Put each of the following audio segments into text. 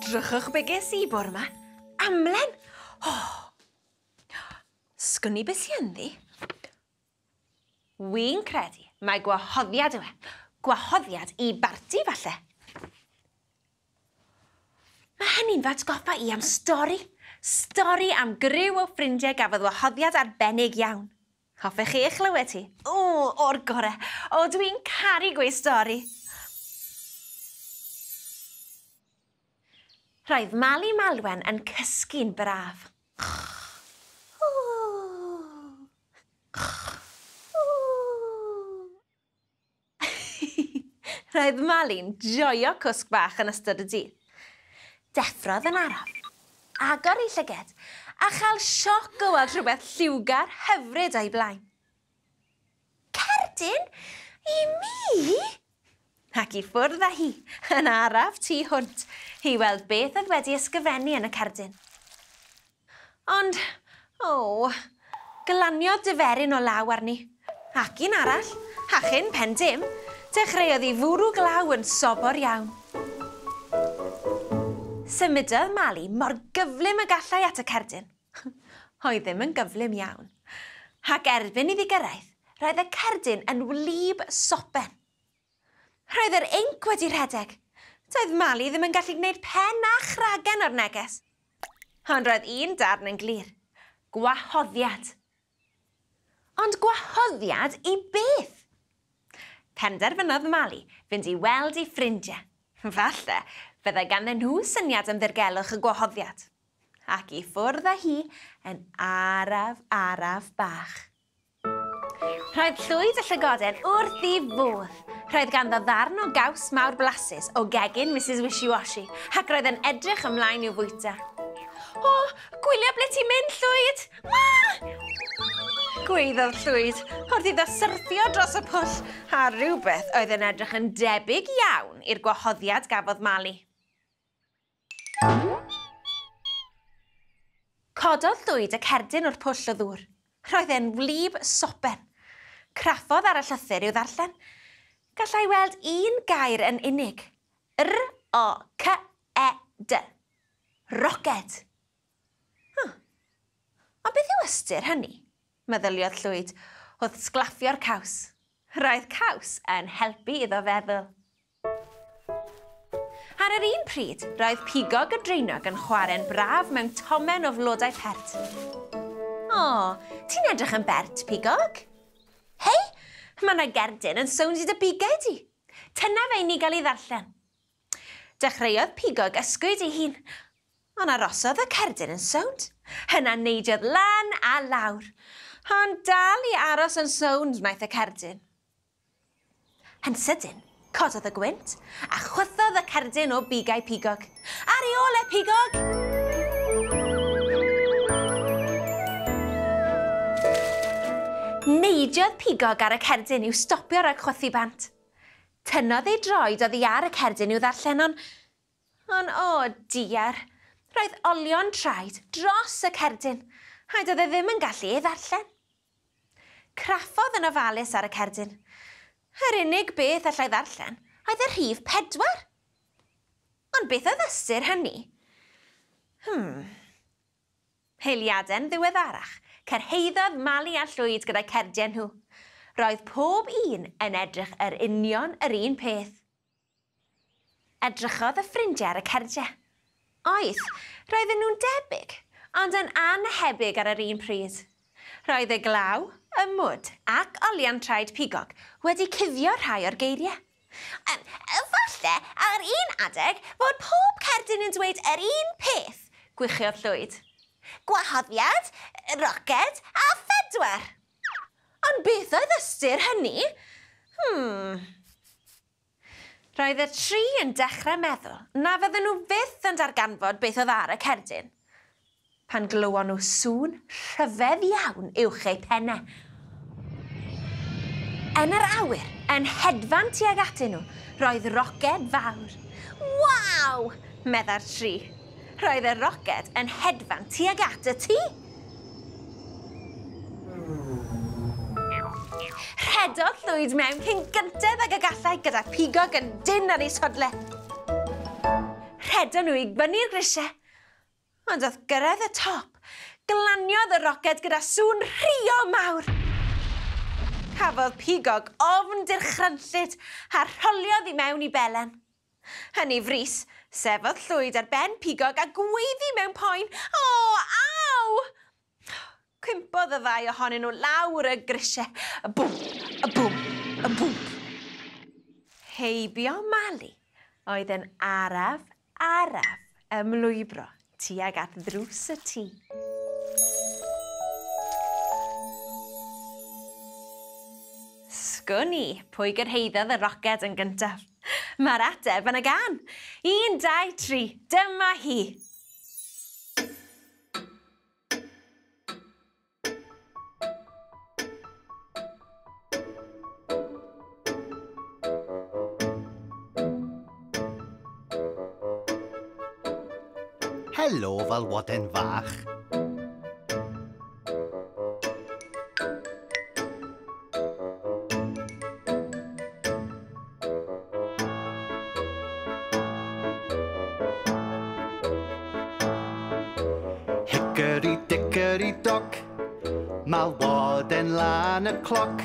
Drychwch be ges I bore yma. Amlen! Sgwn i beth sy ynddi? Wi'n credu mae gwahoddiad yw e. Gwahoddiad I barti falle. Mae hynny'n fatgoffa I am stori. Stori am gryw o ffrindiau gafodd wahoddiad arbennig iawn. Hoffech chi eich clywed ti? O'r gore. Dwi'n caru gweud stori. Roedd Mali Malwen yn cysgu'n braf. Roedd Mali'n joio cwsg bach yn ystod y dydd. Deffrodd yn araf, agor I llyged, a chael sioc o weld rhywbeth lliwgar hyfryd o'i blaen. Cerdyn? I mi? Ac I ffwrdd â hi, yn araf tu hwnt, I weld beth oedd wedi ysgrifennu yn y cerdyn. Ond, glaniodd dyferyn o law arni. Ac un arall, hachyn pen dim, dechreuodd I fwrw glaw yn sobor iawn. Symudodd Mali mor gyflym y gallai at y cerdyn. Oedd ddim yn gyflym iawn. Ac erbyn iddi gyrraedd, roedd y cerdyn yn wlyb sopen. Roedd yr inc wedi rhedeg. Doedd Mali ddim yn gallu gwneud pen a chragen o'r neges. Ond roedd un darn yn glir. Gwahoddiad. Ond gwahoddiad I beth? Penderfynodd Mali fynd I weld I ffrindiau. Falle, byddai ganddyn nhw syniad am ddirgelwch y gwahoddiad. Ac I ffwrdd â hi yn araf bach. Roedd llwyd y llygoden wrth I fodd. Roedd ganddo ddarn o gaws mawr blasus o gegin Mrs Wishy-Washy ac roedd yn edrych ymlaen i'w fwyta. Gwylio ble ti'n mynd, Llwyd! Gweiddodd Llwyd wrth iddo syrthio dros y pwll a rhywbeth oedd yn edrych yn debyg iawn i'r gwahoddiad gafodd Mali. Cododd Llwyd y cerdyn o'r pwll o ddŵr. Roedd e'n wlyb sopen. Craffodd ar y llythyr i'w ddarllen. Gallai weld un gair yn unig. R-O-C-E-D. Roced. O beth yw ystyr hynny? Meddyliodd Llwyd wrth sglaffio'r caws. Roedd caws yn helpu iddo feddwl. Ar yr un pryd, roedd pigog y dreinog yn chwarae'n braf mewn tomen o flodau pert. Ti'n edrych yn bert, pigog? Hei, mae yna gerdyn yn sownd I dy bigau di. Tyna fe I ni gael ei ddarllen. Dechreuodd pigog ysgwyd ei hun, ond arosodd y cerdyn yn sownd. Hynna neidiodd lan a lawr, ond dal I aros yn sownd wnaeth y cerdyn. Yn sydyn, cododd y gwynt, a chwythodd y cerdyn o bigau pigog. Ar ei ole, pigog! Neidiodd pigog ar y cerdyn i'w stopio rhag chwythu bant. Tynnodd ei droed oddi ar y cerdyn i'w ddarllen, ond diar, roedd olion traed dros y cerdyn, a doedd e ddim yn gallu ei ddarllen. Craffodd yn ofalus ar y cerdyn. Yr unig beth allai ddarllen oedd y rhif 4. Ond beth oedd ystyr hynny? Heiliaden ddiweddarach, cyrhaeddodd Mali a Llwyd gyda'i cerdiau nhw. Roedd pob un yn edrych yr union yr un peth. Edrychodd y ffrindiau ar y cerdiau. Oedd, roedden nhw'n debyg, ond yn anhebyg ar yr un pryd. Roedd y glaw, y mwd ac olion traed pigog wedi cuddio rhai o'r geiriau. Falle ar un adeg fod pob cerdyn yn dweud yr un peth, gwichiodd Llwyd. Gwahoddiad, roced a 4. Ond beth oedd ystyr hynny? Roedd y tri yn dechrau meddwl na fydden nhw byth yn darganfod beth oedd ar y cerdyn. Pan glywon nhw sŵn rhyfedd iawn uwch eu pennau. Yn yr awyr, yn hedfan tuag atyn nhw, roedd roced fawr. Waw! Medda'r tri. Roedd y roced yn hedfan tuag at y tŷ. Rhedodd Llwyd mewn cyn gyntedd ag y gallai gyda pigog yn dyn ar ei sodle. hedo nhw i fyny'r grisiau. Ond oedd gyrraedd y top, glaniodd y roced gyda sŵn rhio mawr. Cafodd pigog ofn dirchranllyd a rholiodd i mewn i belen. Hynny frys, sefodd llwyd ar ben pigog a gweiddi mewn poen. O, aw! Cwympodd y ddau ohonyn nhw lawr y grisiau. Y bwmp, y bwmp, y bwmp. Heibio Mali oedd yn araf ymlwybro tuag at ddrws y tŷ. Sgwni pwy gyrhaeddodd y roced yn gyntaf. Mae'r ateb yn y gan. 1, 2, 3, dyma hi. Helo, falwoden fach. Hicori Dicori doc, malwoden lan y cloc.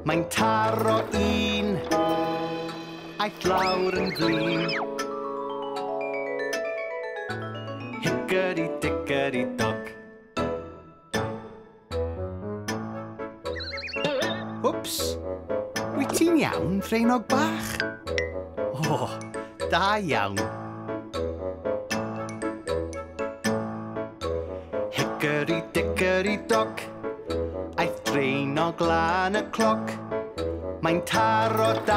Mae'n taro un, aeth lawr yn flin. Hicori Dicori doc. Wps, wyt ti'n iawn, Ffreinog bach? O, da iawn. Hicori Dicori doc, aeth Ffreinog lan y cloc. Mae'n taro 2,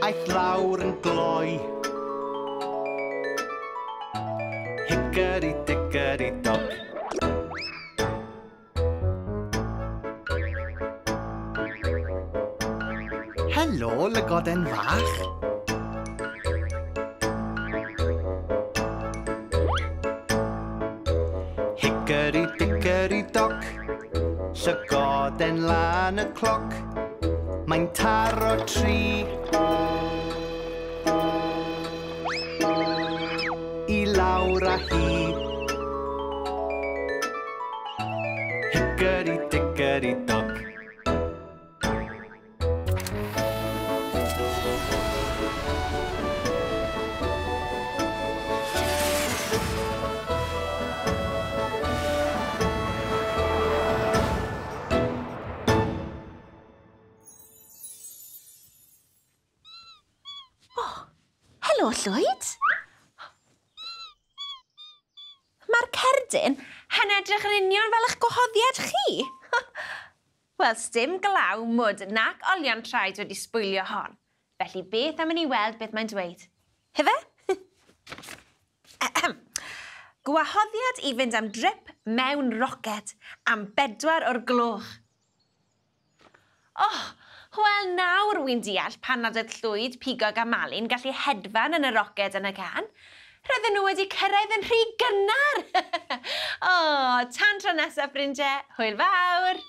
aeth lawr yn gloi. Hicori Dicori doc. Helo, lygoden fach. Hicori Dicori doc, llygoden lan y cloc. Mae'n taro 3, i lawr â hi. Hicori Dicori doc. Helo, Llwyd. Mae'r cerdyn yn edrych yn union fel eich gwahoddiad chi. Wel, sdim glaw, mwd nac olion traed wedi sbwylio hon. Felly beth am i ni weld beth mae'n dweud? Hefe? Gwahoddiad i fynd am drip mewn roced am 4 o'r gloch. Wel, nawr wy'n deall pan nad oedd Llwyd, pigog a Mali'n gallu hedfan yn y roced yn y can. Roedden nhw wedi cyrraedd yn rhy gynnar. Tan tro nesaf, ffrindiau. Hwyl fawr!